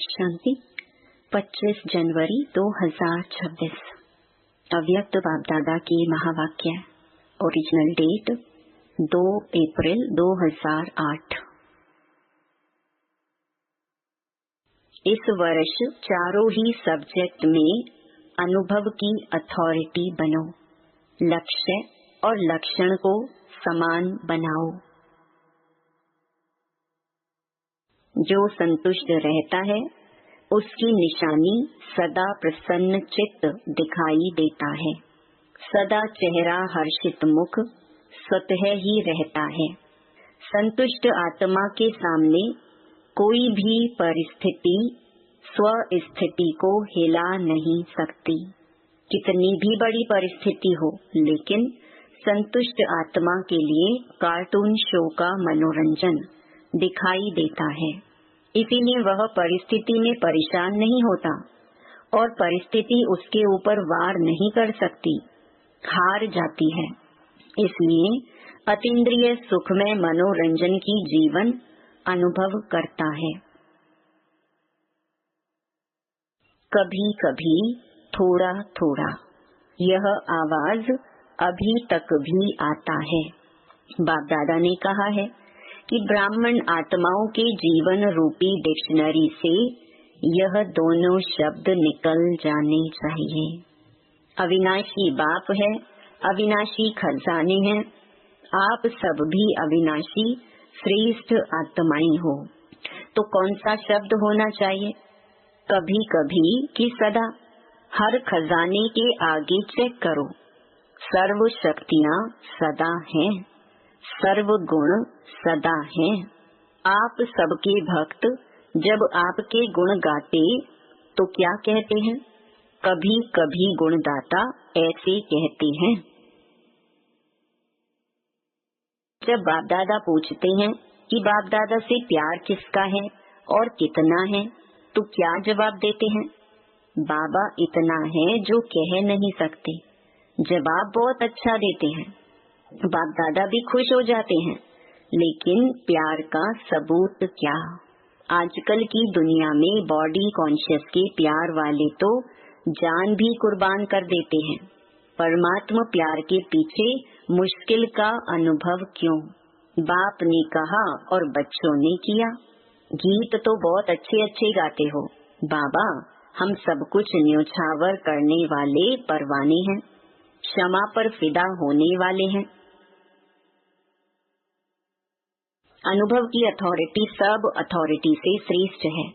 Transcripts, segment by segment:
शांति। 25 जनवरी 2026 अव्यक्त बाप दादा की महावाक्य। ओरिजिनल डेट 2 अप्रैल 2008। इस वर्ष चारों ही सब्जेक्ट में अनुभव की अथॉरिटी बनो। लक्ष्य और लक्षण को समान बनाओ। जो संतुष्ट रहता है उसकी निशानी सदा प्रसन्न चित्त दिखाई देता है। सदा चेहरा हर्षित मुख स्वतः ही रहता है। संतुष्ट आत्मा के सामने कोई भी परिस्थिति स्व स्थिति को हिला नहीं सकती। कितनी भी बड़ी परिस्थिति हो, लेकिन संतुष्ट आत्मा के लिए कार्टून शो का मनोरंजन दिखाई देता है। इसीलिए वह परिस्थिति में परेशान नहीं होता और परिस्थिति उसके ऊपर वार नहीं कर सकती, हार जाती है। इसलिए अतीन्द्रिय सुखमय मनोरंजन की जीवन अनुभव करता है। कभी कभी थोड़ा थोड़ा यह आवाज अभी तक भी आता है। बाप दादा ने कहा है कि ब्राह्मण आत्माओं के जीवन रूपी डिक्शनरी से यह दोनों शब्द निकल जाने चाहिए। अविनाशी बाप है, अविनाशी खजाने हैं। आप सब भी अविनाशी श्रेष्ठ आत्माएं हो। तो कौन सा शब्द होना चाहिए? कभी कभी कि सदा। हर खजाने के आगे चेक करो। सर्व शक्तियाँ सदा हैं, सर्व गुण सदा हैं। आप सबके भक्त जब आपके गुण गाते तो क्या कहते हैं? कभी कभी गुणदाता ऐसे कहते हैं। जब बाप दादा पूछते हैं कि बाप दादा से प्यार किसका है और कितना है, तो क्या जवाब देते हैं? बाबा इतना है जो कह नहीं सकते। जवाब बहुत अच्छा देते हैं। बाप दादा भी खुश हो जाते हैं। लेकिन प्यार का सबूत क्या? आजकल की दुनिया में बॉडी कॉन्शियस के प्यार वाले तो जान भी कुर्बान कर देते हैं। परमात्मा प्यार के पीछे मुश्किल का अनुभव क्यों? बाप ने कहा और बच्चों ने किया। गीत तो बहुत अच्छे अच्छे गाते हो बाबा, हम सब कुछ न्योछावर करने वाले परवाने हैं, क्षमा पर फिदा होने वाले हैं। अनुभव की अथॉरिटी सब अथॉरिटी से श्रेष्ठ है।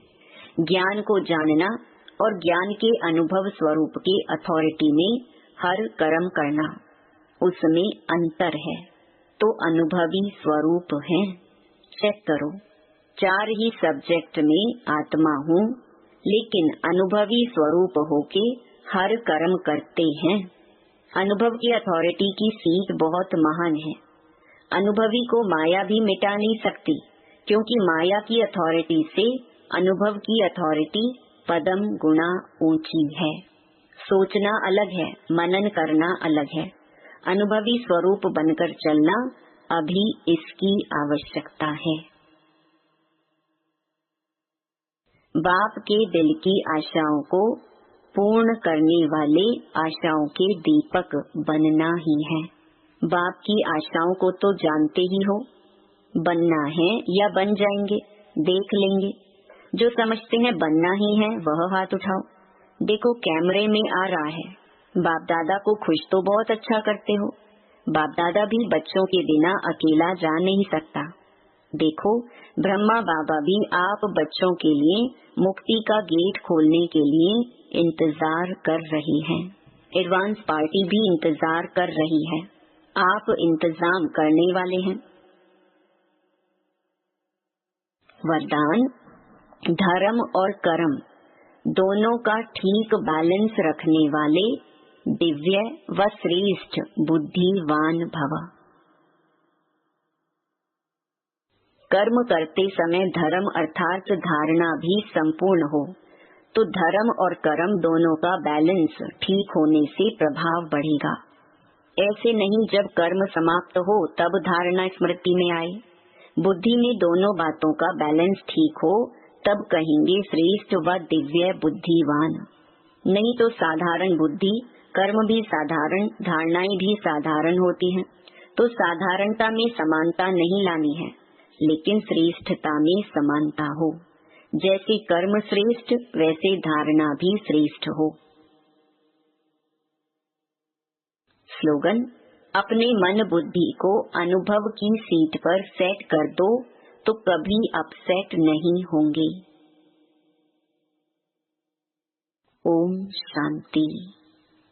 ज्ञान को जानना और ज्ञान के अनुभव स्वरूप की अथॉरिटी में हर कर्म करना, उसमें अंतर है। तो अनुभवी स्वरूप है। चेक करो, चार ही सब्जेक्ट में आत्मा हूँ, लेकिन अनुभवी स्वरूप होके हर कर्म करते हैं। अनुभव की अथॉरिटी की सीख बहुत महान है। अनुभवी को माया भी मिटा नहीं सकती, क्योंकि माया की अथॉरिटी से अनुभव की अथॉरिटी पदम गुना ऊंची है। सोचना अलग है, मनन करना अलग है। अनुभवी स्वरूप बनकर चलना अभी इसकी आवश्यकता है। बाप के दिल की आशाओं को पूर्ण करने वाले आशाओं के दीपक बनना ही है। बाप की आशाओं को तो जानते ही हो। बनना है या बन जाएंगे, देख लेंगे। जो समझते हैं बनना ही है वह हाथ उठाओ। देखो कैमरे में आ रहा है। बाप दादा को खुश तो बहुत अच्छा करते हो। बाप दादा भी बच्चों के बिना अकेला जा नहीं सकता। देखो ब्रह्मा बाबा भी आप बच्चों के लिए मुक्ति का गेट खोलने के लिए इंतजार कर रही है। एडवांस पार्टी भी इंतजार कर रही है। आप इंतजाम करने वाले हैं। वरदान, धर्म और कर्म दोनों का ठीक बैलेंस रखने वाले दिव्य व श्रेष्ठ बुद्धिवान भव। कर्म करते समय धर्म अर्थात धारणा भी संपूर्ण हो, तो धर्म और कर्म दोनों का बैलेंस ठीक होने से प्रभाव बढ़ेगा। ऐसे नहीं जब कर्म समाप्त हो तब धारणा स्मृति में आए। बुद्धि में दोनों बातों का बैलेंस ठीक हो तब कहेंगे श्रेष्ठ व दिव्य बुद्धिवान। नहीं तो साधारण बुद्धि, कर्म भी साधारण, धारणाएं भी साधारण होती हैं। तो साधारणता में समानता नहीं लानी है, लेकिन श्रेष्ठता में समानता हो। जैसे कर्म श्रेष्ठ, वैसे धारणा भी श्रेष्ठ हो। स्लोगन: अपने मन बुद्धि को अनुभव की सीट पर सेट कर दो तो कभी अपसेट नहीं होंगे। ओम शांति।